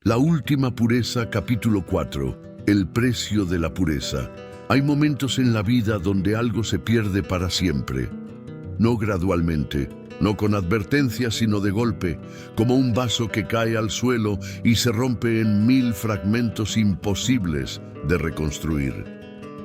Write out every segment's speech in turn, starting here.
La última pureza, capítulo 4. El precio de la pureza. Hay momentos en la vida donde algo se pierde para siempre. No gradualmente, no con advertencia, sino de golpe, como un vaso que cae al suelo y se rompe en 1000 fragmentos imposibles de reconstruir.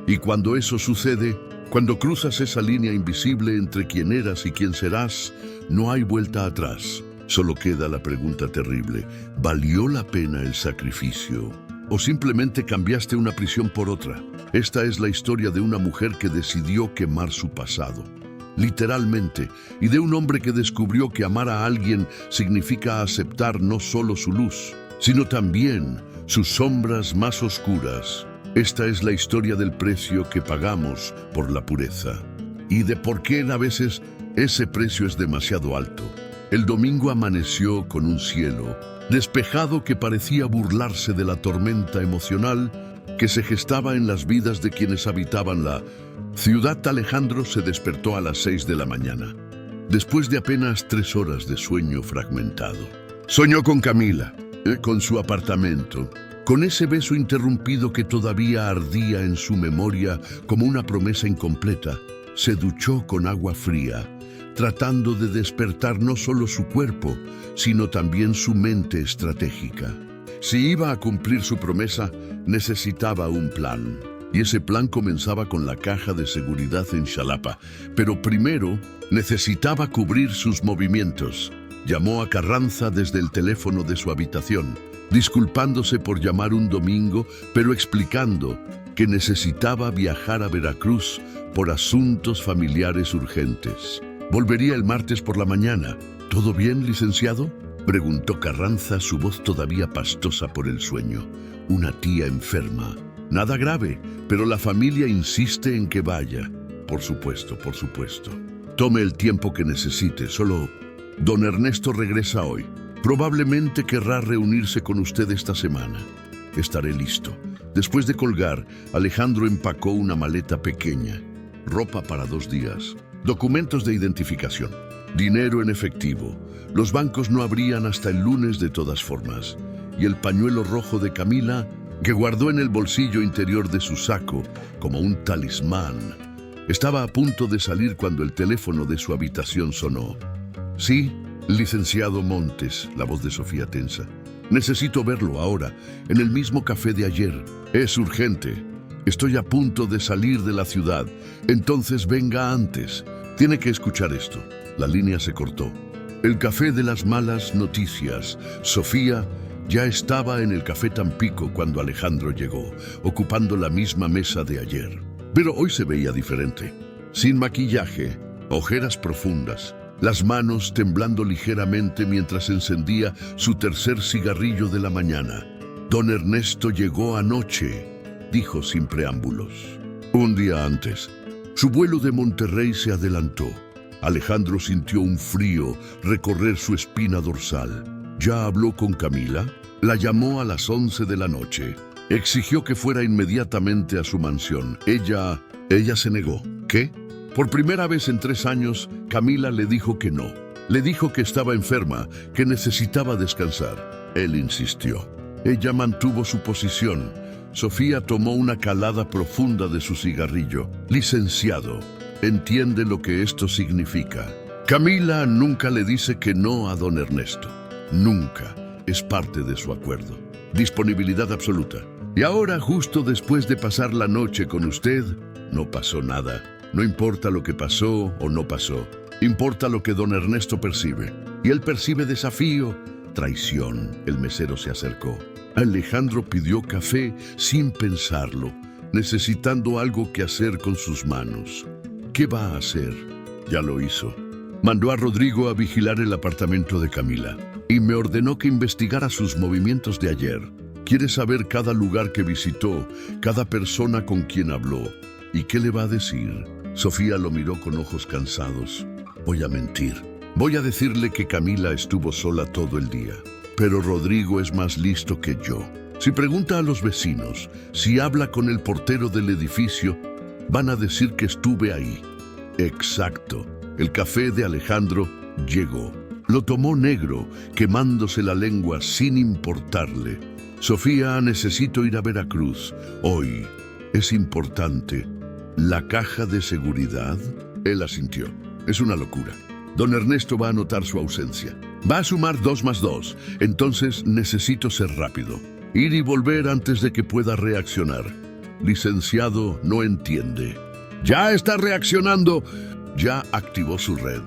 Y cuando eso sucede, cuando cruzas esa línea invisible entre quién eras y quién serás, no hay vuelta atrás. Solo queda la pregunta terrible: ¿valió la pena el sacrificio? ¿O simplemente cambiaste una prisión por otra? Esta es la historia de una mujer que decidió quemar su pasado, literalmente, y de un hombre que descubrió que amar a alguien significa aceptar no solo su luz, sino también sus sombras más oscuras. Esta es la historia del precio que pagamos por la pureza, y de por qué a veces ese precio es demasiado alto. El domingo amaneció con un cielo despejado que parecía burlarse de la tormenta emocional que se gestaba en las vidas de quienes habitaban la ciudad. Alejandro se despertó a las 6 de la mañana, después de apenas 3 horas de sueño fragmentado. Soñó con Camila, con su apartamento, con ese beso interrumpido que todavía ardía en su memoria como una promesa incompleta. Se duchó con agua fría, tratando de despertar no solo su cuerpo, sino también su mente estratégica. Si iba a cumplir su promesa, necesitaba un plan. Y ese plan comenzaba con la caja de seguridad en Xalapa. Pero primero, necesitaba cubrir sus movimientos. Llamó a Carranza desde el teléfono de su habitación, disculpándose por llamar un domingo, pero explicando que necesitaba viajar a Veracruz por asuntos familiares urgentes. Volvería el martes por la mañana. ¿Todo bien, licenciado?, preguntó Carranza, su voz todavía pastosa por el sueño. Una tía enferma. Nada grave, pero la familia insiste en que vaya. Por supuesto, por supuesto. Tome el tiempo que necesite, solo... Don Ernesto regresa hoy. Probablemente querrá reunirse con usted esta semana. Estaré listo. Después de colgar, Alejandro empacó una maleta pequeña. Ropa para 2 días. Documentos de identificación. Dinero en efectivo. Los bancos no abrían hasta el lunes de todas formas. Y el pañuelo rojo de Camila, que guardó en el bolsillo interior de su saco como un talismán. Estaba a punto de salir cuando el teléfono de su habitación sonó. Sí, licenciado Montes, la voz de Sofía tensa. Necesito verlo ahora, en el mismo café de ayer. Es urgente. Estoy a punto de salir de la ciudad. Entonces venga antes. Tiene que escuchar esto. La línea se cortó. El café de las malas noticias. Sofía ya estaba en el Café Tampico cuando Alejandro llegó, ocupando la misma mesa de ayer. Pero hoy se veía diferente. Sin maquillaje, ojeras profundas, las manos temblando ligeramente mientras encendía su tercer cigarrillo de la mañana. Don Ernesto llegó anoche, dijo sin preámbulos. Un día antes. Su vuelo de Monterrey se adelantó. Alejandro sintió un frío recorrer su espina dorsal. ¿Ya habló con Camila? La llamó a las 11 de la noche. Exigió que fuera inmediatamente a su mansión. Ella se negó. ¿Qué? Por primera vez en 3 años, Camila le dijo que no. Le dijo que estaba enferma, que necesitaba descansar. Él insistió. Ella mantuvo su posición. Sofía tomó una calada profunda de su cigarrillo. Licenciado, ¿entiende lo que esto significa? Camila nunca le dice que no a don Ernesto. Nunca. Es parte de su acuerdo. Disponibilidad absoluta. Y ahora, justo después de pasar la noche con usted, no pasó nada. No importa lo que pasó o no pasó. Importa lo que don Ernesto percibe. Y él percibe desafío, traición. El mesero se acercó. Alejandro pidió café sin pensarlo, necesitando algo que hacer con sus manos. ¿Qué va a hacer? Ya lo hizo. Mandó a Rodrigo a vigilar el apartamento de Camila y me ordenó que investigara sus movimientos de ayer. Quiere saber cada lugar que visitó, cada persona con quien habló. ¿Y qué le va a decir? Sofía lo miró con ojos cansados. Voy a mentir. Voy a decirle que Camila estuvo sola todo el día. Pero Rodrigo es más listo que yo. Si pregunta a los vecinos, si habla con el portero del edificio, van a decir que estuve ahí. Exacto. El café de Alejandro llegó. Lo tomó negro, quemándose la lengua sin importarle. Sofía, necesito ir a Veracruz. Hoy es importante. ¿La caja de seguridad? Él asintió. Es una locura. Don Ernesto va a notar su ausencia. Va a sumar 2 más 2. Entonces necesito ser rápido. Ir y volver antes de que pueda reaccionar. Licenciado, no entiende. Ya está reaccionando. Ya activó su red.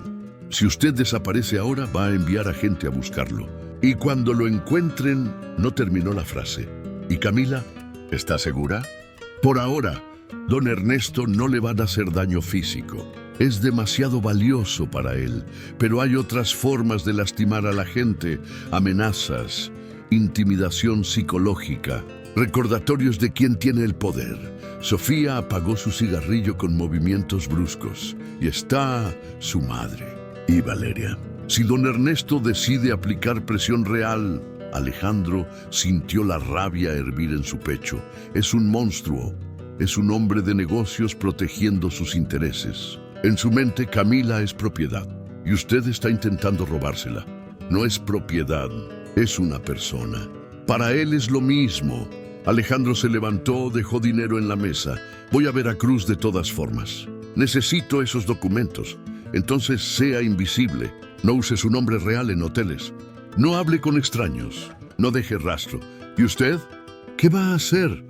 Si usted desaparece ahora, va a enviar a gente a buscarlo. Y cuando lo encuentren, no terminó la frase. ¿Y Camila? ¿Está segura? Por ahora, don Ernesto no le van a hacer daño físico. Es demasiado valioso para él, pero hay otras formas de lastimar a la gente: amenazas, intimidación psicológica, recordatorios de quién tiene el poder. Sofía apagó su cigarrillo con movimientos bruscos. Y está su madre. Y Valeria. Si don Ernesto decide aplicar presión real, Alejandro sintió la rabia hervir en su pecho. Es un monstruo. Es un hombre de negocios protegiendo sus intereses. En su mente, Camila es propiedad. Y usted está intentando robársela. No es propiedad, es una persona. Para él es lo mismo. Alejandro se levantó, dejó dinero en la mesa. Voy a Veracruz de todas formas. Necesito esos documentos. Entonces sea invisible. No use su nombre real en hoteles. No hable con extraños. No deje rastro. ¿Y usted? ¿Qué va a hacer?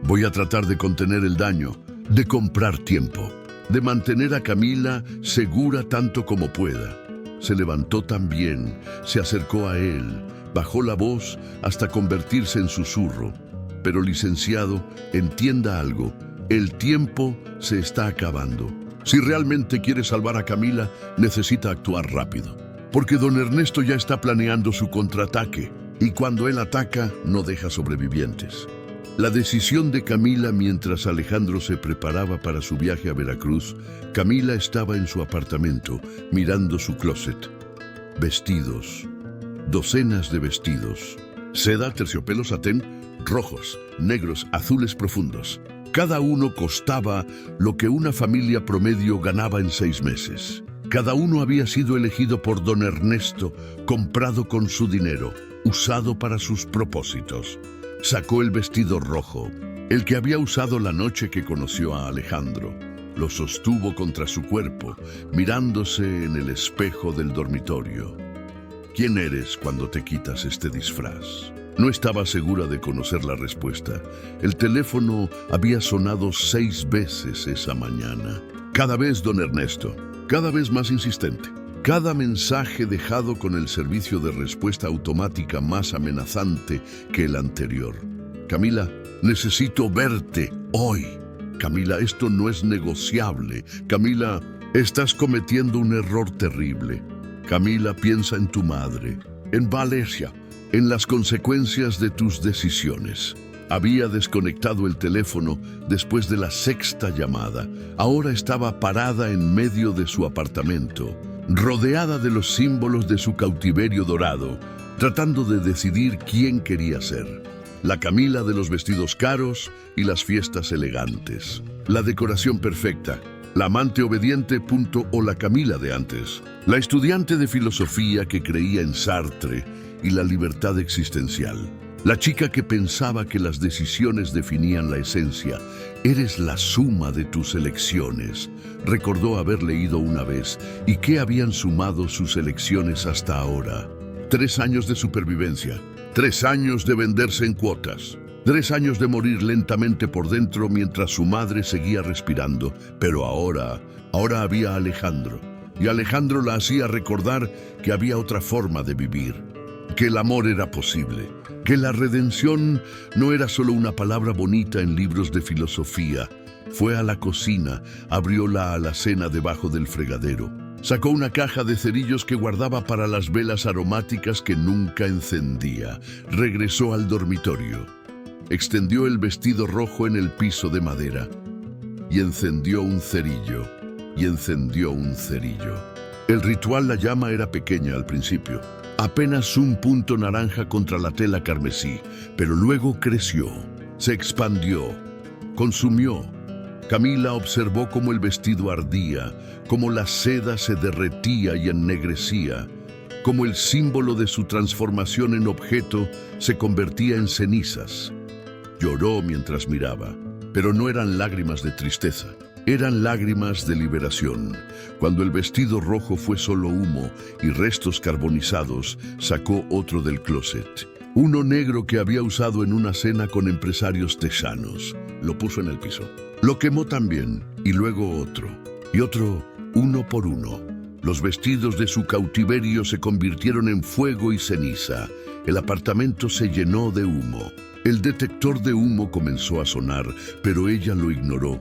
Voy a tratar de contener el daño, de comprar tiempo, de mantener a Camila segura tanto como pueda. Se levantó también, se acercó a él, bajó la voz hasta convertirse en susurro. Pero licenciado, entienda algo. El tiempo se está acabando. Si realmente quiere salvar a Camila, necesita actuar rápido. Porque don Ernesto ya está planeando su contraataque. Y cuando él ataca, no deja sobrevivientes. La decisión de Camila mientras Alejandro se preparaba para su viaje a Veracruz. Camila estaba en su apartamento, mirando su closet. Vestidos. Docenas de vestidos. Seda, terciopelo, satén, rojos, negros, azules profundos. Cada uno costaba lo que una familia promedio ganaba en 6 meses. Cada uno había sido elegido por don Ernesto, comprado con su dinero, usado para sus propósitos. Sacó el vestido rojo, el que había usado la noche que conoció a Alejandro. Lo sostuvo contra su cuerpo, mirándose en el espejo del dormitorio. ¿Quién eres cuando te quitas este disfraz? No estaba segura de conocer la respuesta. El teléfono había sonado 6 veces esa mañana. Cada vez don Ernesto, cada vez más insistente. Cada mensaje dejado con el servicio de respuesta automática más amenazante que el anterior. Camila, necesito verte hoy. Camila, esto no es negociable. Camila, estás cometiendo un error terrible. Camila, piensa en tu madre, en Valeria, en las consecuencias de tus decisiones. Había desconectado el teléfono después de la 6ª llamada. Ahora estaba parada en medio de su apartamento, rodeada de los símbolos de su cautiverio dorado, tratando de decidir quién quería ser. La Camila de los vestidos caros y las fiestas elegantes. La decoración perfecta. La amante obediente, o la Camila de antes. La estudiante de filosofía que creía en Sartre y la libertad existencial. La chica que pensaba que las decisiones definían la esencia. Eres la suma de tus elecciones. Recordó haber leído una vez. ¿Y qué habían sumado sus elecciones hasta ahora? 3 años de supervivencia. 3 años de venderse en cuotas. 3 años de morir lentamente por dentro mientras su madre seguía respirando. Pero ahora había Alejandro. Y Alejandro la hacía recordar que había otra forma de vivir. Que el amor era posible. Que la redención no era solo una palabra bonita en libros de filosofía. Fue a la cocina, abrió la alacena debajo del fregadero. Sacó una caja de cerillos que guardaba para las velas aromáticas que nunca encendía. Regresó al dormitorio. Extendió el vestido rojo en el piso de madera. Y encendió un cerillo. Y encendió un cerillo. El ritual La llama era pequeña al principio. Apenas un punto naranja contra la tela carmesí. Pero luego creció. Se expandió. Consumió. Camila observó cómo el vestido ardía, cómo la seda se derretía y ennegrecía. como el símbolo de su transformación en objeto se convertía en cenizas. Lloró mientras miraba, pero no eran lágrimas de tristeza, eran lágrimas de liberación. Cuando el vestido rojo fue solo humo y restos carbonizados, sacó otro del closet. Uno negro que había usado en una cena con empresarios texanos. Lo puso en el piso. Lo quemó también, y luego otro, y otro, uno por uno. Los vestidos de su cautiverio se convirtieron en fuego y ceniza. El apartamento se llenó de humo. El detector de humo comenzó a sonar, pero ella lo ignoró,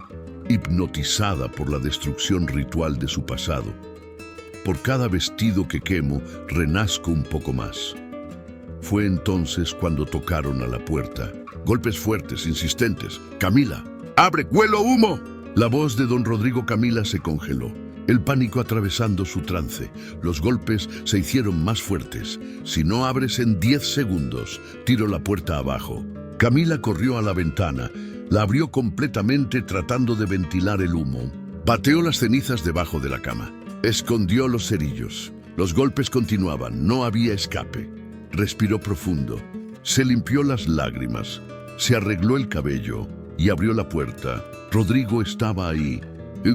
hipnotizada por la destrucción ritual de su pasado. Por cada vestido que quemo, renazco un poco más. Fue entonces cuando tocaron a la puerta. Golpes fuertes, insistentes. «Camila, abre, huelo humo». La voz de don Rodrigo Camila se congeló. El pánico atravesando su trance. Los golpes se hicieron más fuertes. «Si no abres en 10 segundos, tiro la puerta abajo». Camila corrió a la ventana. La abrió completamente tratando de ventilar el humo. Pateó las cenizas debajo de la cama. Escondió los cerillos. Los golpes continuaban. No había escape. Respiró profundo. Se limpió las lágrimas. Se arregló el cabello y abrió la puerta. Rodrigo estaba ahí,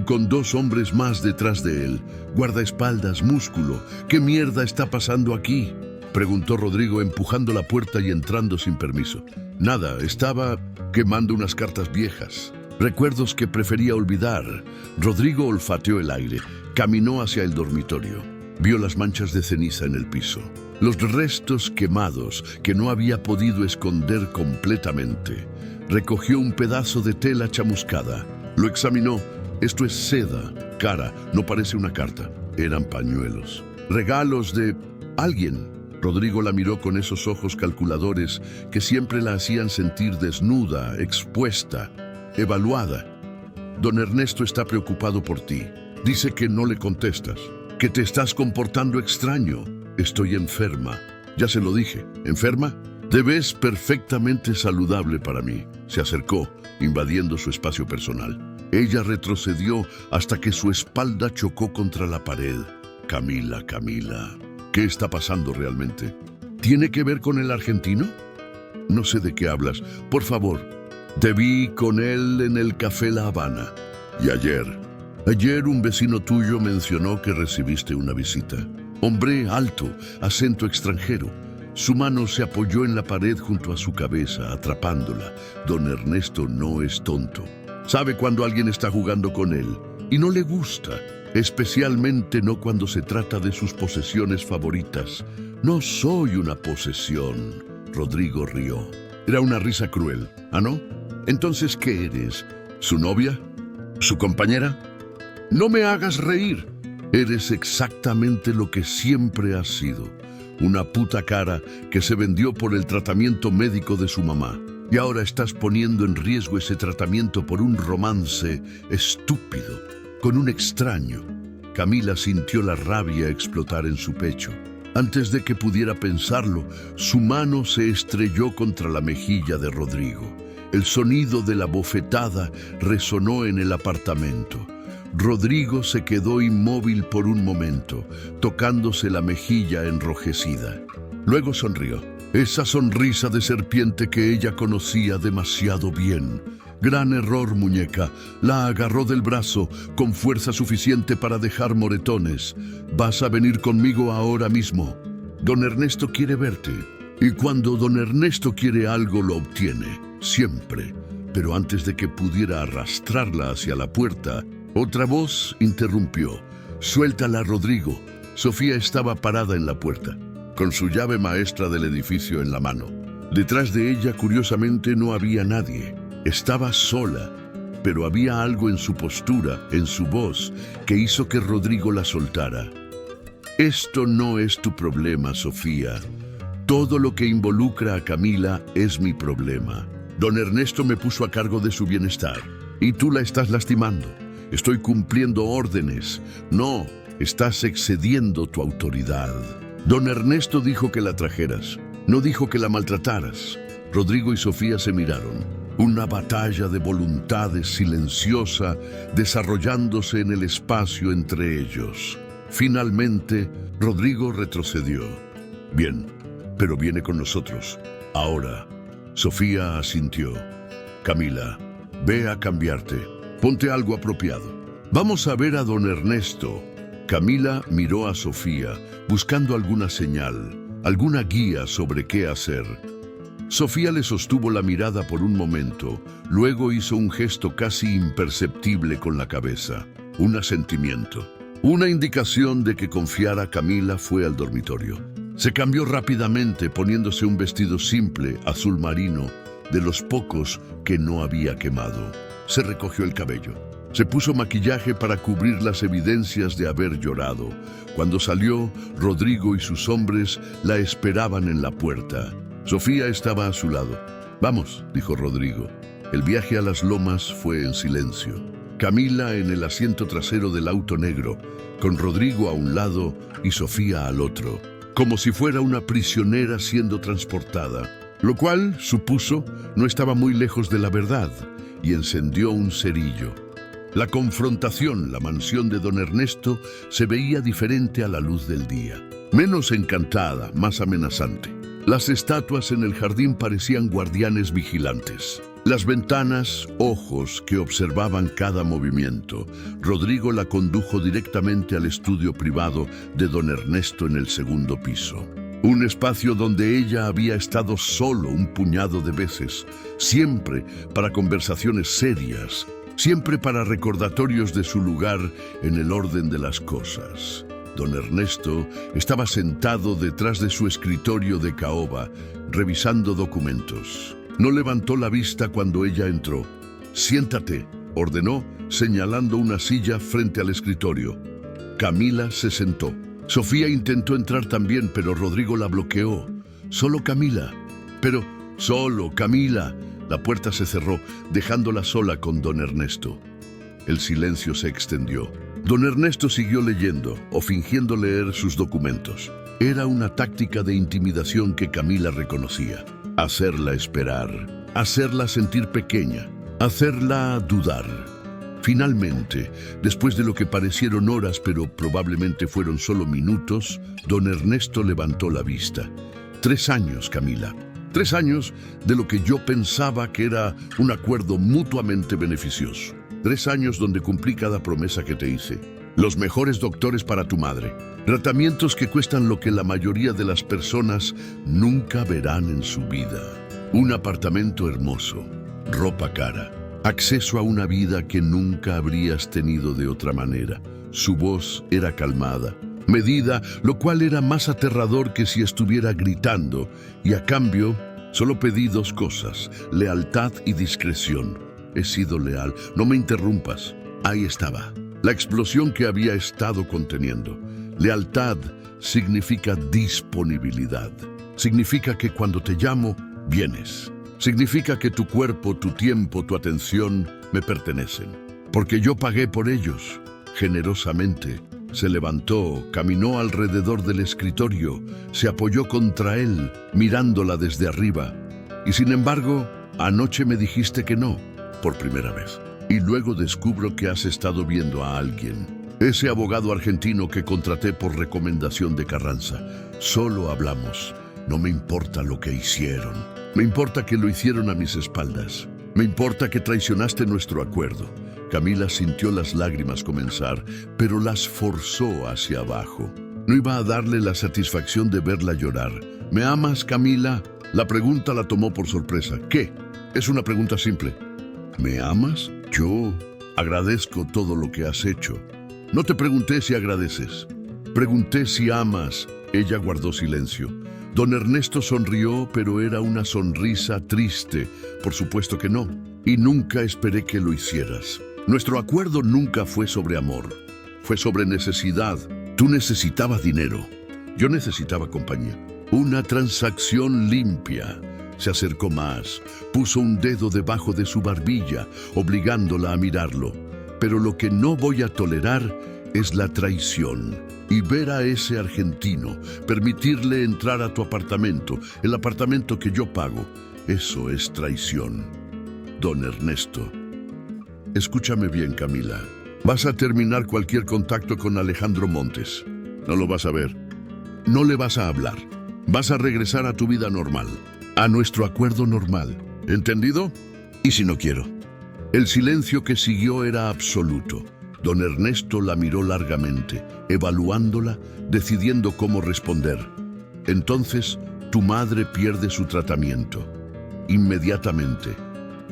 con 2 hombres más detrás de él. Guardaespaldas, músculo. ¿Qué mierda está pasando aquí?, preguntó Rodrigo, empujando la puerta y entrando sin permiso. Nada, estaba quemando unas cartas viejas. Recuerdos que prefería olvidar. Rodrigo olfateó el aire. Caminó hacia el dormitorio. Vio las manchas de ceniza en el piso. Los restos quemados que no había podido esconder completamente. Recogió un pedazo de tela chamuscada. Lo examinó. Esto es seda, cara, no parece una carta. Eran pañuelos. Regalos de alguien. Rodrigo la miró con esos ojos calculadores que siempre la hacían sentir desnuda, expuesta, evaluada. Don Ernesto está preocupado por ti. Dice que no le contestas, que te estás comportando extraño. Estoy enferma. Ya se lo dije. ¿Enferma? Te ves perfectamente saludable para mí. Se acercó, invadiendo su espacio personal. Ella retrocedió hasta que su espalda chocó contra la pared. Camila, Camila, ¿qué está pasando realmente? ¿Tiene que ver con el argentino? No sé de qué hablas. Por favor, te vi con él en el Café La Habana. Y ayer un vecino tuyo mencionó que recibiste una visita. Hombre alto, acento extranjero. Su mano se apoyó en la pared junto a su cabeza, atrapándola. Don Ernesto no es tonto. Sabe cuando alguien está jugando con él y no le gusta, especialmente no cuando se trata de sus posesiones favoritas. No soy una posesión. Rodrigo rió. Era una risa cruel. ¿Ah, no? Entonces, ¿qué eres? ¿Su novia? ¿Su compañera? No me hagas reír. Eres exactamente lo que siempre has sido. Una puta cara que se vendió por el tratamiento médico de su mamá. Y ahora estás poniendo en riesgo ese tratamiento por un romance estúpido, con un extraño. Camila sintió la rabia explotar en su pecho. Antes de que pudiera pensarlo, su mano se estrelló contra la mejilla de Rodrigo. El sonido de la bofetada resonó en el apartamento. Rodrigo se quedó inmóvil por un momento, tocándose la mejilla enrojecida. Luego sonrió. Esa sonrisa de serpiente que ella conocía demasiado bien. Gran error, muñeca. La agarró del brazo con fuerza suficiente para dejar moretones. Vas a venir conmigo ahora mismo. Don Ernesto quiere verte. Y cuando don Ernesto quiere algo, lo obtiene. Siempre. Pero antes de que pudiera arrastrarla hacia la puerta, otra voz interrumpió. Suéltala, Rodrigo. Sofía estaba parada en la puerta, con su llave maestra del edificio en la mano. Detrás de ella, curiosamente, no había nadie. Estaba sola, pero había algo en su postura, en su voz, que hizo que Rodrigo la soltara. Esto no es tu problema, Sofía. Todo lo que involucra a Camila es mi problema. Don Ernesto me puso a cargo de su bienestar, y tú la estás lastimando. Estoy cumpliendo órdenes. No, estás excediendo tu autoridad. Don Ernesto dijo que la trajeras, no dijo que la maltrataras. Rodrigo y Sofía se miraron. Una batalla de voluntades silenciosa desarrollándose en el espacio entre ellos. Finalmente, Rodrigo retrocedió. Bien, pero viene con nosotros. Ahora. Sofía asintió. Camila, ve a cambiarte. Ponte algo apropiado. Vamos a ver a don Ernesto. Camila miró a Sofía, buscando alguna señal, alguna guía sobre qué hacer. Sofía le sostuvo la mirada por un momento, luego hizo un gesto casi imperceptible con la cabeza. Un asentimiento. Una indicación de que confiara. Camila fue al dormitorio. Se cambió rápidamente poniéndose un vestido simple, azul marino, de los pocos que no había quemado. Se recogió el cabello. Se puso maquillaje para cubrir las evidencias de haber llorado. Cuando salió, Rodrigo y sus hombres la esperaban en la puerta. Sofía estaba a su lado. Vamos, dijo Rodrigo. El viaje a las lomas fue en silencio. Camila en el asiento trasero del auto negro, con Rodrigo a un lado y Sofía al otro, como si fuera una prisionera siendo transportada, lo cual, supuso, no estaba muy lejos de la verdad, y encendió un cerillo. La confrontación, la mansión de don Ernesto, se veía diferente a la luz del día. Menos encantada, más amenazante. Las estatuas en el jardín parecían guardianes vigilantes. Las ventanas, ojos que observaban cada movimiento. Rodrigo la condujo directamente al estudio privado de don Ernesto en el segundo piso. Un espacio donde ella había estado solo un puñado de veces, siempre para conversaciones serias, siempre para recordatorios de su lugar en el orden de las cosas. Don Ernesto estaba sentado detrás de su escritorio de caoba, revisando documentos. No levantó la vista cuando ella entró. «Siéntate», ordenó, señalando una silla frente al escritorio. Camila se sentó. Sofía intentó entrar también, pero Rodrigo la bloqueó. «Solo Camila». «Pero, solo Camila». La puerta se cerró, dejándola sola con don Ernesto. El silencio se extendió. Don Ernesto siguió leyendo o fingiendo leer sus documentos. Era una táctica de intimidación que Camila reconocía. Hacerla esperar, hacerla sentir pequeña, hacerla dudar. Finalmente, después de lo que parecieron horas, pero probablemente fueron solo minutos, don Ernesto levantó la vista. 3 años, Camila. 3 años de lo que yo pensaba que era un acuerdo mutuamente beneficioso. 3 años donde cumplí cada promesa que te hice. Los mejores doctores para tu madre. Tratamientos que cuestan lo que la mayoría de las personas nunca verán en su vida. Un apartamento hermoso, ropa cara, acceso a una vida que nunca habrías tenido de otra manera. Su voz era calmada, medida, lo cual era más aterrador que si estuviera gritando, y a cambio solo pedí 2 cosas, lealtad y discreción. He sido leal, no me interrumpas. Ahí estaba, la explosión que había estado conteniendo. Lealtad significa disponibilidad. Significa que cuando te llamo, vienes. Significa que tu cuerpo, tu tiempo, tu atención me pertenecen. Porque yo pagué por ellos, generosamente. Se levantó, caminó alrededor del escritorio, se apoyó contra él, mirándola desde arriba. Y sin embargo, anoche me dijiste que no, por primera vez. Y luego descubro que has estado viendo a alguien. Ese abogado argentino que contraté por recomendación de Carranza. Solo hablamos. No me importa lo que hicieron. Me importa que lo hicieron a mis espaldas. Me importa que traicionaste nuestro acuerdo. Camila sintió las lágrimas comenzar, pero las forzó hacia abajo. No iba a darle la satisfacción de verla llorar. ¿Me amas, Camila? La pregunta la tomó por sorpresa. ¿Qué? Es una pregunta simple. ¿Me amas? Yo agradezco todo lo que has hecho. No te pregunté si agradeces. Pregunté si amas. Ella guardó silencio. Don Ernesto sonrió, pero era una sonrisa triste. Por supuesto que no. Y nunca esperé que lo hicieras. Nuestro acuerdo nunca fue sobre amor. Fue sobre necesidad. Tú necesitabas dinero. Yo necesitaba compañía. Una transacción limpia. Se acercó más, puso un dedo debajo de su barbilla, obligándola a mirarlo. Pero lo que no voy a tolerar es la traición. Y ver a ese argentino, permitirle entrar a tu apartamento, el apartamento que yo pago, eso es traición. Don Ernesto. Escúchame bien, Camila. Vas a terminar cualquier contacto con Alejandro Montes. No lo vas a ver. No le vas a hablar. Vas a regresar a tu vida normal, a nuestro acuerdo normal. ¿Entendido? ¿Y si no quiero? El silencio que siguió era absoluto. Don Ernesto la miró largamente, evaluándola, decidiendo cómo responder. Entonces, tu madre pierde su tratamiento. Inmediatamente.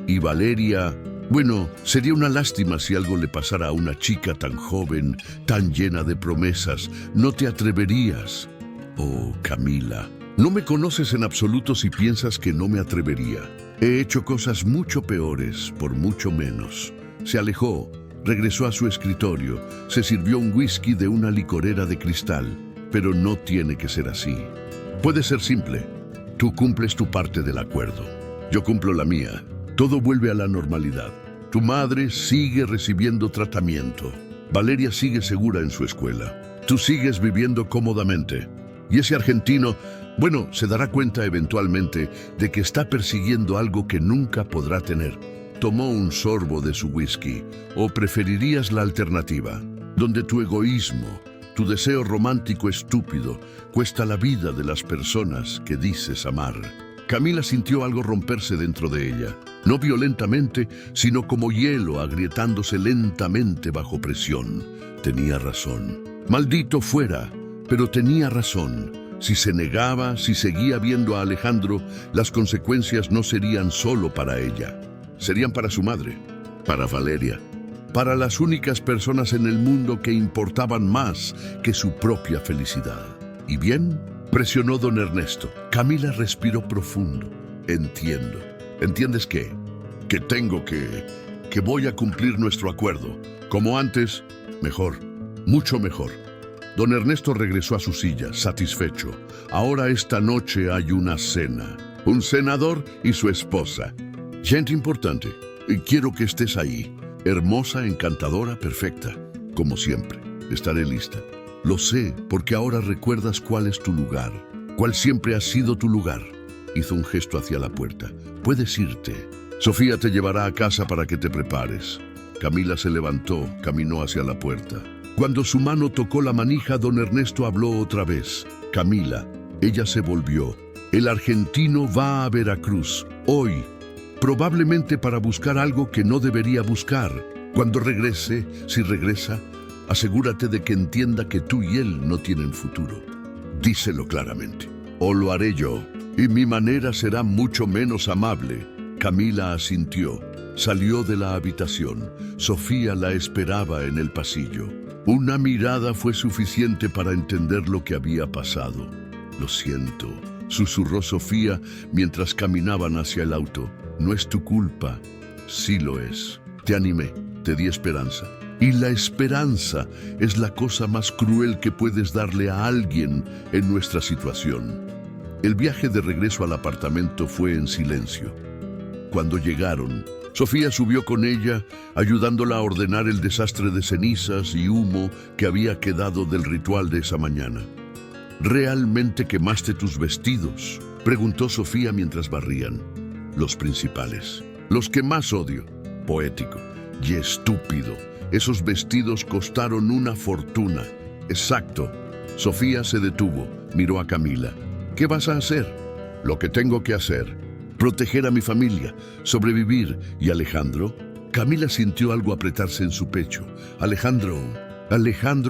Y Valeria... Bueno, sería una lástima si algo le pasara a una chica tan joven, tan llena de promesas. No te atreverías. Oh, Camila, no me conoces en absoluto si piensas que no me atrevería. He hecho cosas mucho peores, por mucho menos. Se alejó, regresó a su escritorio, se sirvió un whisky de una licorera de cristal, pero no tiene que ser así. Puede ser simple. Tú cumples tu parte del acuerdo. Yo cumplo la mía. Todo vuelve a la normalidad. Tu madre sigue recibiendo tratamiento. Valeria sigue segura en su escuela. Tú sigues viviendo cómodamente. Y ese argentino, bueno, se dará cuenta eventualmente de que está persiguiendo algo que nunca podrá tener. Tomó un sorbo de su whisky. ¿O preferirías la alternativa, donde tu egoísmo, tu deseo romántico estúpido, cuesta la vida de las personas que dices amar? Camila sintió algo romperse dentro de ella, no violentamente, sino como hielo agrietándose lentamente bajo presión. Tenía razón. Maldito fuera, pero tenía razón. Si se negaba, si seguía viendo a Alejandro, las consecuencias no serían solo para ella. Serían para su madre, para Valeria, para las únicas personas en el mundo que importaban más que su propia felicidad. ¿Y bien? Presionó don Ernesto. Camila respiró profundo. Entiendo. ¿Entiendes qué? Que voy a cumplir nuestro acuerdo. Como antes, mejor. Mucho mejor. Don Ernesto regresó a su silla, satisfecho. Ahora esta noche hay una cena. Un senador y su esposa. Gente importante. Y quiero que estés ahí. Hermosa, encantadora, perfecta. Como siempre. Estaré lista. Lo sé, porque ahora recuerdas cuál es tu lugar, cuál siempre ha sido tu lugar. Hizo un gesto hacia la puerta. Puedes irte. Sofía te llevará a casa para que te prepares. Camila se levantó, caminó hacia la puerta. Cuando su mano tocó la manija, don Ernesto habló otra vez. Camila, ella se volvió. El argentino va a Veracruz, hoy, probablemente para buscar algo que no debería buscar. Cuando regrese, si regresa, asegúrate de que entienda que tú y él no tienen futuro. Díselo claramente. O lo haré yo, y mi manera será mucho menos amable. Camila asintió. Salió de la habitación. Sofía la esperaba en el pasillo. Una mirada fue suficiente para entender lo que había pasado. Lo siento, susurró Sofía mientras caminaban hacia el auto. No es tu culpa. Sí lo es. Te animé, te di esperanza. Y la esperanza es la cosa más cruel que puedes darle a alguien en nuestra situación. El viaje de regreso al apartamento fue en silencio. Cuando llegaron, Sofía subió con ella, ayudándola a ordenar el desastre de cenizas y humo que había quedado del ritual de esa mañana. ¿Realmente quemaste tus vestidos?, preguntó Sofía mientras barrían. Los principales, los que más odio. Poético y estúpido. Esos vestidos costaron una fortuna. Exacto. Sofía se detuvo, miró a Camila. ¿Qué vas a hacer? Lo que tengo que hacer. Proteger a mi familia, sobrevivir. ¿Y Alejandro? Camila sintió algo apretarse en su pecho. Alejandro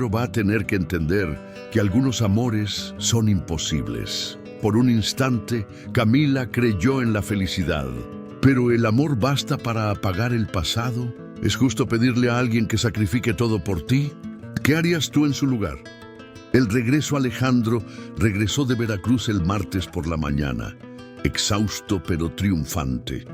va a tener que entender que algunos amores son imposibles. Por un instante, Camila creyó en la felicidad. ¿Pero el amor basta para apagar el pasado? ¿Es justo pedirle a alguien que sacrifique todo por ti? ¿Qué harías tú en su lugar? El regreso. Alejandro regresó de Veracruz el martes por la mañana, exhausto pero triunfante.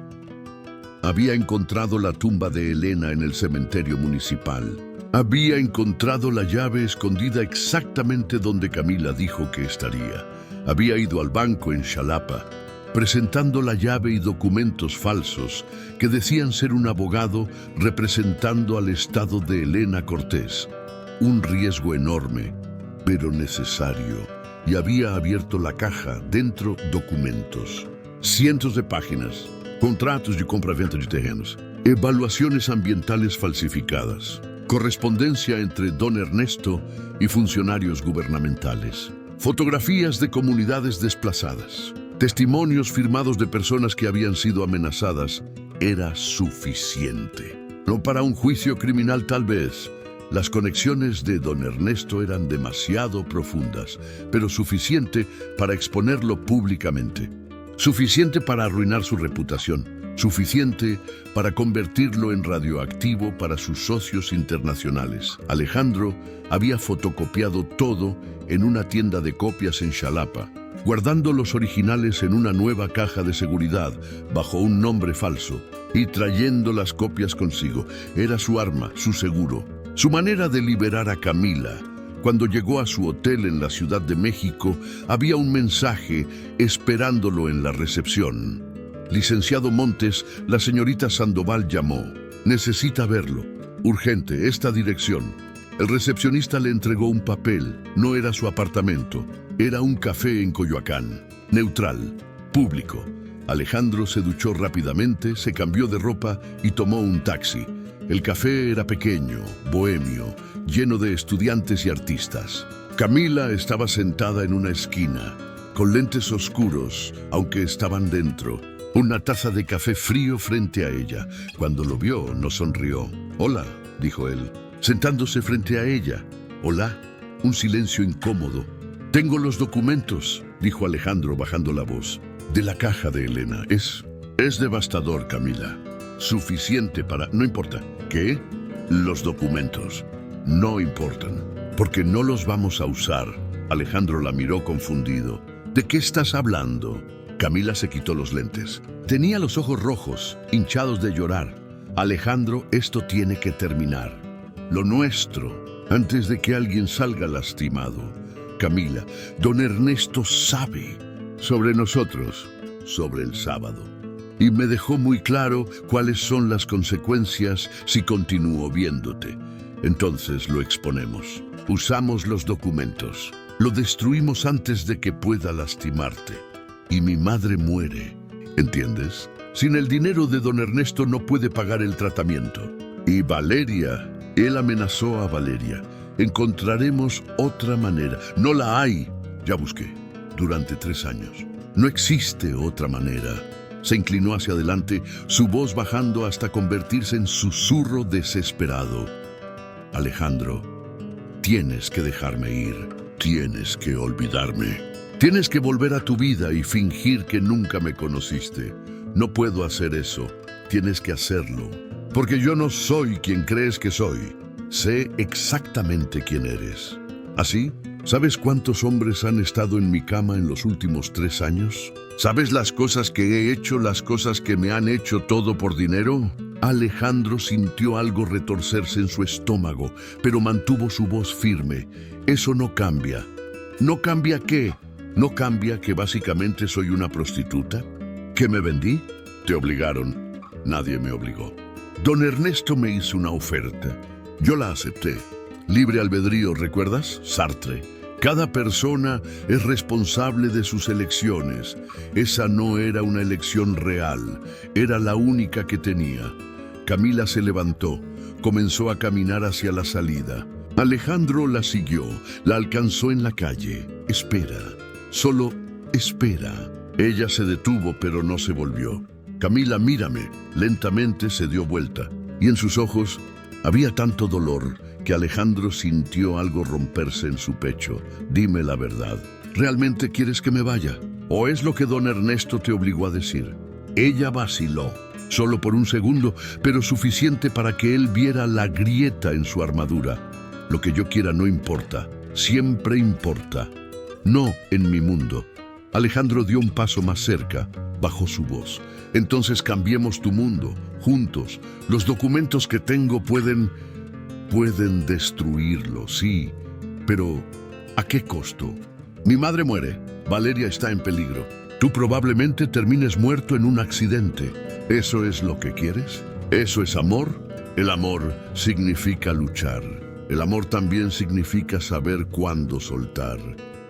Había encontrado la tumba de Elena en el cementerio municipal. Había encontrado la llave escondida exactamente donde Camila dijo que estaría. Había ido al banco en Xalapa, presentando la llave y documentos falsos que decían ser un abogado representando al estado de Elena Cortés. Un riesgo enorme, pero necesario. Y había abierto la caja, dentro documentos. Cientos de páginas, contratos de compra-venta de terrenos, evaluaciones ambientales falsificadas. correspondencia entre don Ernesto y funcionarios gubernamentales, fotografías de comunidades desplazadas, testimonios firmados de personas que habían sido amenazadas. Era suficiente. No para un juicio criminal tal vez. Las conexiones de don Ernesto eran demasiado profundas, pero suficiente para exponerlo públicamente. Suficiente para arruinar su reputación. Suficiente para convertirlo en radioactivo para sus socios internacionales. Alejandro había fotocopiado todo en una tienda de copias en Xalapa, guardando los originales en una nueva caja de seguridad bajo un nombre falso y trayendo las copias consigo. Era su arma, su seguro, su manera de liberar a Camila. Cuando llegó a su hotel en la Ciudad de México, había un mensaje esperándolo en la recepción. Licenciado Montes, la señorita Sandoval llamó. Necesita verlo. Urgente, esta dirección. El recepcionista le entregó un papel. No era su apartamento. Era un café en Coyoacán. Neutral. Público. Alejandro se duchó rápidamente, se cambió de ropa y tomó un taxi. El café era pequeño, bohemio, lleno de estudiantes y artistas. Camila estaba sentada en una esquina, con lentes oscuros, aunque estaban dentro. Una taza de café frío frente a ella. Cuando lo vio, no sonrió. «Hola», dijo él, sentándose frente a ella. «Hola». Un silencio incómodo. «Tengo los documentos», dijo Alejandro bajando la voz, «de la caja de Elena. Es devastador, Camila. Suficiente para... No importa. ¿Qué? Los documentos. No importan, porque no los vamos a usar». Alejandro la miró confundido. «¿De qué estás hablando?» Camila se quitó los lentes. Tenía los ojos rojos, hinchados de llorar. «Alejandro, esto tiene que terminar. Lo nuestro, antes de que alguien salga lastimado. Camila, don Ernesto sabe sobre nosotros, sobre el sábado. Y me dejó muy claro cuáles son las consecuencias si continúo viéndote. Entonces lo exponemos. Usamos los documentos. Lo destruimos antes de que pueda lastimarte. Y mi madre muere, ¿entiendes? Sin el dinero de don Ernesto no puede pagar el tratamiento. Y Valeria, él amenazó a Valeria. Encontraremos otra manera. No la hay. Ya busqué. Durante 3 años. No existe otra manera». Se inclinó hacia adelante, su voz bajando hasta convertirse en susurro desesperado. «Alejandro, tienes que dejarme ir. Tienes que olvidarme. Tienes que volver a tu vida y fingir que nunca me conociste. No puedo hacer eso. Tienes que hacerlo. Porque yo no soy quien crees que soy. Sé exactamente quién eres. ¿Así? ¿Sabes cuántos hombres han estado en mi cama en los últimos 3 años? ¿Sabes las cosas que he hecho, las cosas que me han hecho todo por dinero?» Alejandro sintió algo retorcerse en su estómago, pero mantuvo su voz firme. «Eso no cambia». ¿No cambia qué? ¿No cambia que básicamente soy una prostituta? ¿Que me vendí? Te obligaron. Nadie me obligó. Don Ernesto me hizo una oferta. Yo la acepté. Libre albedrío, ¿recuerdas? Sartre. Cada persona es responsable de sus elecciones. Esa no era una elección real, era la única que tenía. Camila se levantó, comenzó a caminar hacia la salida. Alejandro la siguió, la alcanzó en la calle. «Espera, solo espera». Ella se detuvo, pero no se volvió. «Camila, mírame». Lentamente se dio vuelta, y en sus ojos había tanto dolor que Alejandro sintió algo romperse en su pecho. «Dime la verdad. ¿Realmente quieres que me vaya? ¿O es lo que don Ernesto te obligó a decir?» Ella vaciló, solo por un segundo, pero suficiente para que él viera la grieta en su armadura. «Lo que yo quiera no importa. Siempre importa. No en mi mundo». Alejandro dio un paso más cerca, bajó su voz. «Entonces cambiemos tu mundo, juntos. Los documentos que tengo pueden destruirlo, sí. Pero, ¿a qué costo? Mi madre muere. Valeria está en peligro. Tú probablemente termines muerto en un accidente. ¿Eso es lo que quieres? ¿Eso es amor? El amor significa luchar. El amor también significa saber cuándo soltar».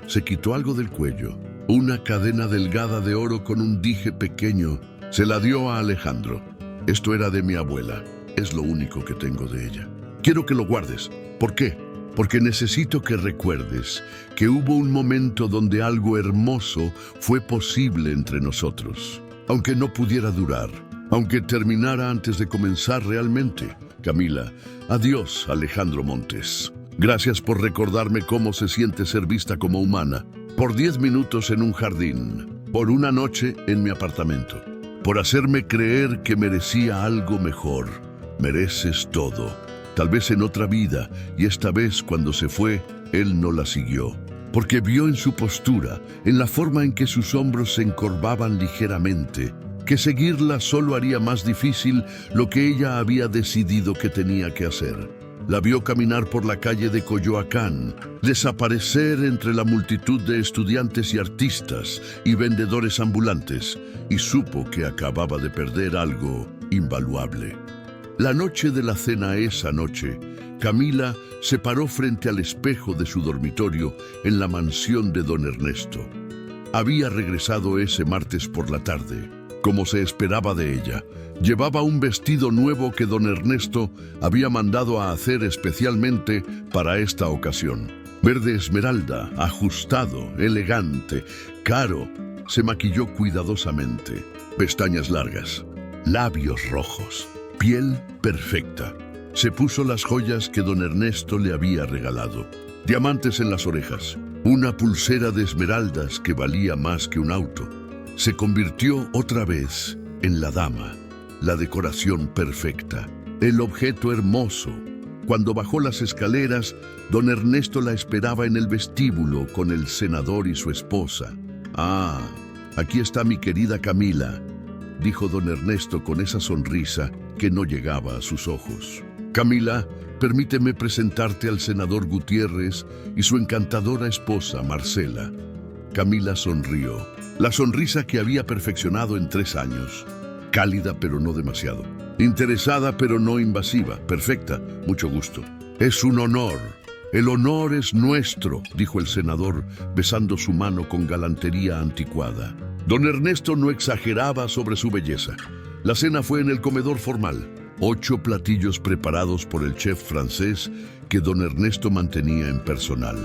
Se quitó algo del cuello. Una cadena delgada de oro con un dije pequeño. Se la dio a Alejandro. «Esto era de mi abuela. Es lo único que tengo de ella. Quiero que lo guardes. ¿Por qué? Porque necesito que recuerdes que hubo un momento donde algo hermoso fue posible entre nosotros. Aunque no pudiera durar, aunque terminara antes de comenzar realmente. Camila, adiós, Alejandro Montes. Gracias por recordarme cómo se siente ser vista como humana. Por 10 minutos en un jardín, por una noche en mi apartamento, por hacerme creer que merecía algo mejor. Mereces todo. Tal vez en otra vida, y esta vez cuando se fue, él no la siguió. Porque vio en su postura, en la forma en que sus hombros se encorvaban ligeramente, que seguirla solo haría más difícil lo que ella había decidido que tenía que hacer. La vio caminar por la calle de Coyoacán, desaparecer entre la multitud de estudiantes y artistas y vendedores ambulantes, y supo que acababa de perder algo invaluable. La noche de la cena esa noche, Camila se paró frente al espejo de su dormitorio en la mansión de don Ernesto. Había regresado ese martes por la tarde, como se esperaba de ella. Llevaba un vestido nuevo que don Ernesto había mandado a hacer especialmente para esta ocasión. Verde esmeralda, ajustado, elegante, caro. Se maquilló cuidadosamente. Pestañas largas, labios rojos, piel perfecta. Se puso las joyas que don Ernesto le había regalado. Diamantes en las orejas, una pulsera de esmeraldas que valía más que un auto. Se convirtió otra vez en la dama, la decoración perfecta, el objeto hermoso. Cuando bajó las escaleras, don Ernesto la esperaba en el vestíbulo con el senador y su esposa. «Ah, aquí está mi querida Camila», dijo don Ernesto con esa sonrisa que no llegaba a sus ojos. «Camila, permíteme presentarte al senador Gutiérrez y su encantadora esposa, Marcela». Camila sonrió, la sonrisa que había perfeccionado en 3 años. Cálida pero no demasiado. Interesada pero no invasiva. Perfecta, mucho gusto. «Es un honor. El honor es nuestro», dijo el senador, besando su mano con galantería anticuada. Don Ernesto no exageraba sobre su belleza. La cena fue en el comedor formal. 8 platillos preparados por el chef francés que don Ernesto mantenía en personal.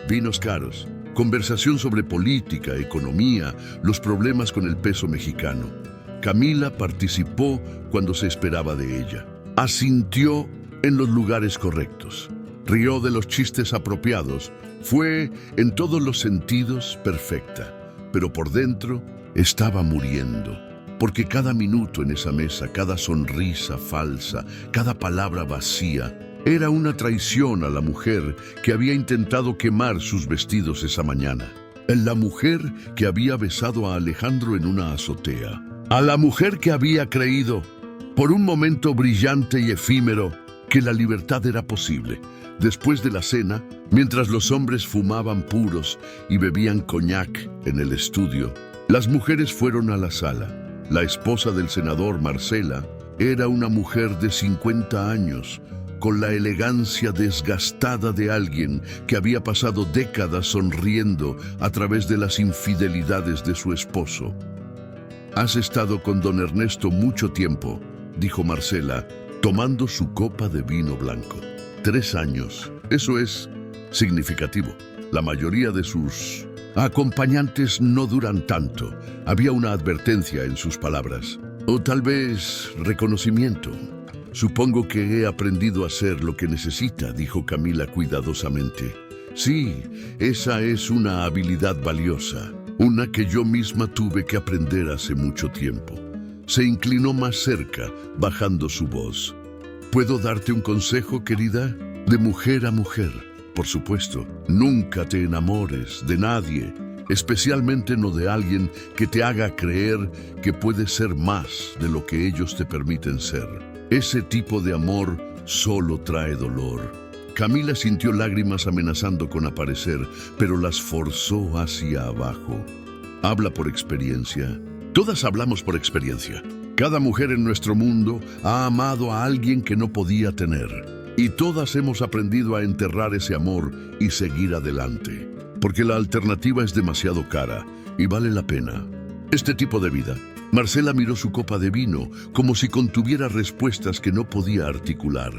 Vinos caros, conversación sobre política, economía, los problemas con el peso mexicano. Camila participó cuando se esperaba de ella. Asintió en los lugares correctos. Rió de los chistes apropiados. Fue, en todos los sentidos, perfecta. Pero por dentro estaba muriendo. Porque cada minuto en esa mesa, cada sonrisa falsa, cada palabra vacía, era una traición a la mujer que había intentado quemar sus vestidos esa mañana. La mujer que había besado a Alejandro en una azotea. A la mujer que había creído, por un momento brillante y efímero, que la libertad era posible. Después de la cena, mientras los hombres fumaban puros y bebían coñac en el estudio, las mujeres fueron a la sala. La esposa del senador, Marcela, era una mujer de 50 años, con la elegancia desgastada de alguien que había pasado décadas sonriendo a través de las infidelidades de su esposo. «Has estado con don Ernesto mucho tiempo», dijo Marcela, tomando su copa de vino blanco. 3 años. Eso es significativo. La mayoría de sus acompañantes no duran tanto. Había una advertencia en sus palabras. O tal vez reconocimiento. «Supongo que he aprendido a hacer lo que necesita», dijo Camila cuidadosamente. «Sí, esa es una habilidad valiosa, una que yo misma tuve que aprender hace mucho tiempo». Se inclinó más cerca, bajando su voz. «¿Puedo darte un consejo, querida? De mujer a mujer. Por supuesto, nunca te enamores de nadie, especialmente no de alguien que te haga creer que puedes ser más de lo que ellos te permiten ser. Ese tipo de amor solo trae dolor». Camila sintió lágrimas amenazando con aparecer, pero las forzó hacia abajo. «Habla por experiencia». Todas hablamos por experiencia. Cada mujer en nuestro mundo ha amado a alguien que no podía tener. Y todas hemos aprendido a enterrar ese amor y seguir adelante. Porque la alternativa es demasiado cara y vale la pena. Este tipo de vida. Marcela miró su copa de vino como si contuviera respuestas que no podía articular.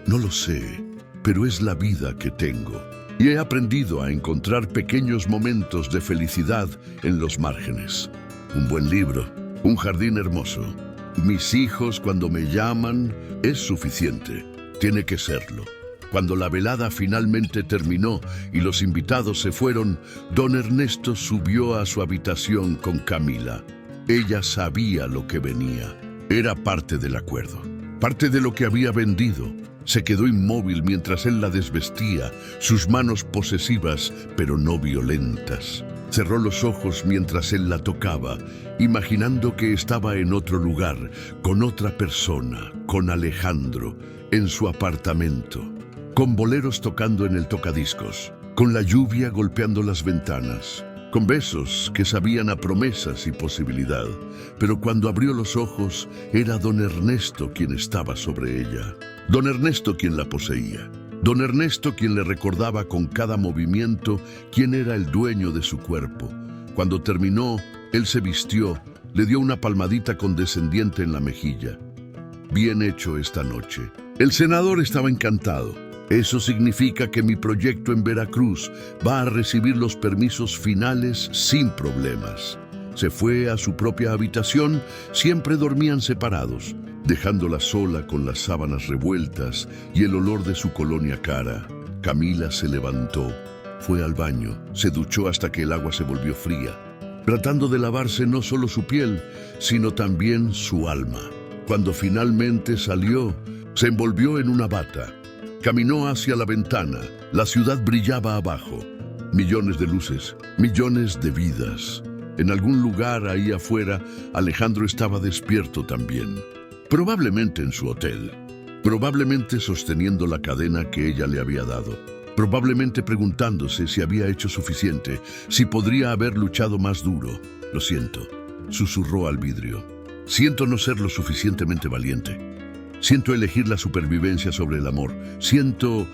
No lo sé, pero es la vida que tengo. Y he aprendido a encontrar pequeños momentos de felicidad en los márgenes. Un buen libro, un jardín hermoso. Mis hijos cuando me llaman es suficiente. Tiene que serlo. Cuando la velada finalmente terminó y los invitados se fueron, don Ernesto subió a su habitación con Camila. Ella sabía lo que venía. Era parte del acuerdo, parte de lo que había vendido. Se quedó inmóvil mientras él la desvestía, sus manos posesivas, pero no violentas. Cerró los ojos mientras él la tocaba, imaginando que estaba en otro lugar, con otra persona, con Alejandro, en su apartamento, con boleros tocando en el tocadiscos, con la lluvia golpeando las ventanas, con besos que sabían a promesas y posibilidad. Pero cuando abrió los ojos, era don Ernesto quien estaba sobre ella. Don Ernesto quien la poseía. Don Ernesto quien le recordaba con cada movimiento quién era el dueño de su cuerpo. Cuando terminó, él se vistió, le dio una palmadita condescendiente en la mejilla. Bien hecho esta noche. El senador estaba encantado. Eso significa que mi proyecto en Veracruz va a recibir los permisos finales sin problemas. Se fue a su propia habitación, siempre dormían separados, dejándola sola con las sábanas revueltas y el olor de su colonia cara. Camila se levantó, fue al baño, se duchó hasta que el agua se volvió fría, tratando de lavarse no solo su piel, sino también su alma. Cuando finalmente salió, se envolvió en una bata. Caminó hacia la ventana. La ciudad brillaba abajo. Millones de luces, millones de vidas. En algún lugar ahí afuera, Alejandro estaba despierto también. Probablemente en su hotel. Probablemente sosteniendo la cadena que ella le había dado. Probablemente preguntándose si había hecho suficiente, si podría haber luchado más duro. Lo siento, susurró al vidrio. Siento no ser lo suficientemente valiente. Siento elegir la supervivencia sobre el amor. Siento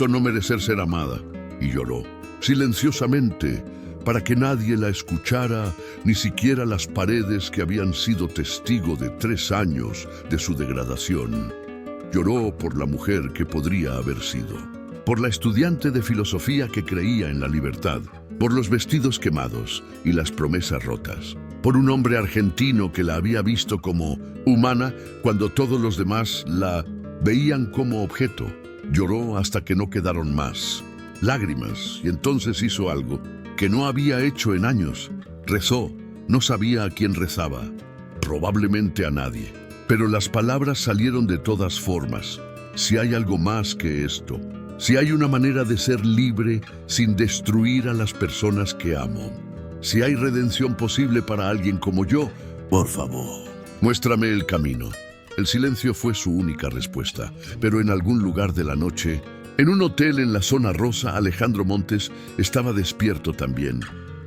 no merecer ser amada. Y lloró, silenciosamente, para que nadie la escuchara, ni siquiera las paredes que habían sido testigo de 3 años de su degradación. Lloró por la mujer que podría haber sido, por la estudiante de filosofía que creía en la libertad, por los vestidos quemados y las promesas rotas, por un hombre argentino que la había visto como humana cuando todos los demás la veían como objeto. Lloró hasta que no quedaron más lágrimas y entonces hizo algo que no había hecho en años. Rezó. No sabía a quién rezaba, probablemente a nadie, pero las palabras salieron de todas formas. Si hay algo más que esto, si hay una manera de ser libre sin destruir a las personas que amo, si hay redención posible para alguien como yo, por favor, muéstrame el camino. El silencio fue su única respuesta, pero en algún lugar de la noche, en un hotel en la zona rosa, Alejandro Montes estaba despierto también,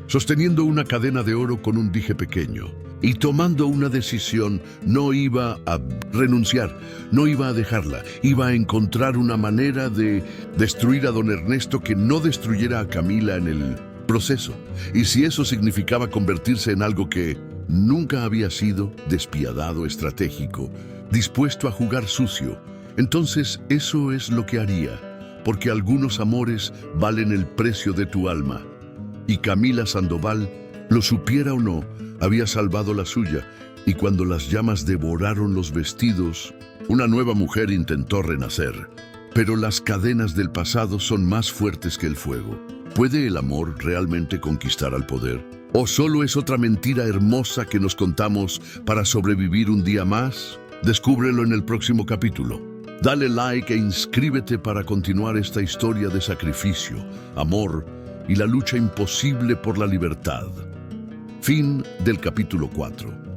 sosteniendo una cadena de oro con un dije pequeño y tomando una decisión. No iba a renunciar, no iba a dejarla, iba a encontrar una manera de destruir a don Ernesto que no destruyera a Camila en el proceso. Y si eso significaba convertirse en algo que nunca había sido, despiadado, estratégico, dispuesto a jugar sucio, entonces eso es lo que haría, porque algunos amores valen el precio de tu alma. Y Camila Sandoval, lo supiera o no, había salvado la suya, y cuando las llamas devoraron los vestidos, una nueva mujer intentó renacer. Pero las cadenas del pasado son más fuertes que el fuego. ¿Puede el amor realmente conquistar al poder? ¿O solo es otra mentira hermosa que nos contamos para sobrevivir un día más? Descúbrelo en el próximo capítulo. Dale like e inscríbete para continuar esta historia de sacrificio, amor y la lucha imposible por la libertad. Fin del capítulo 4.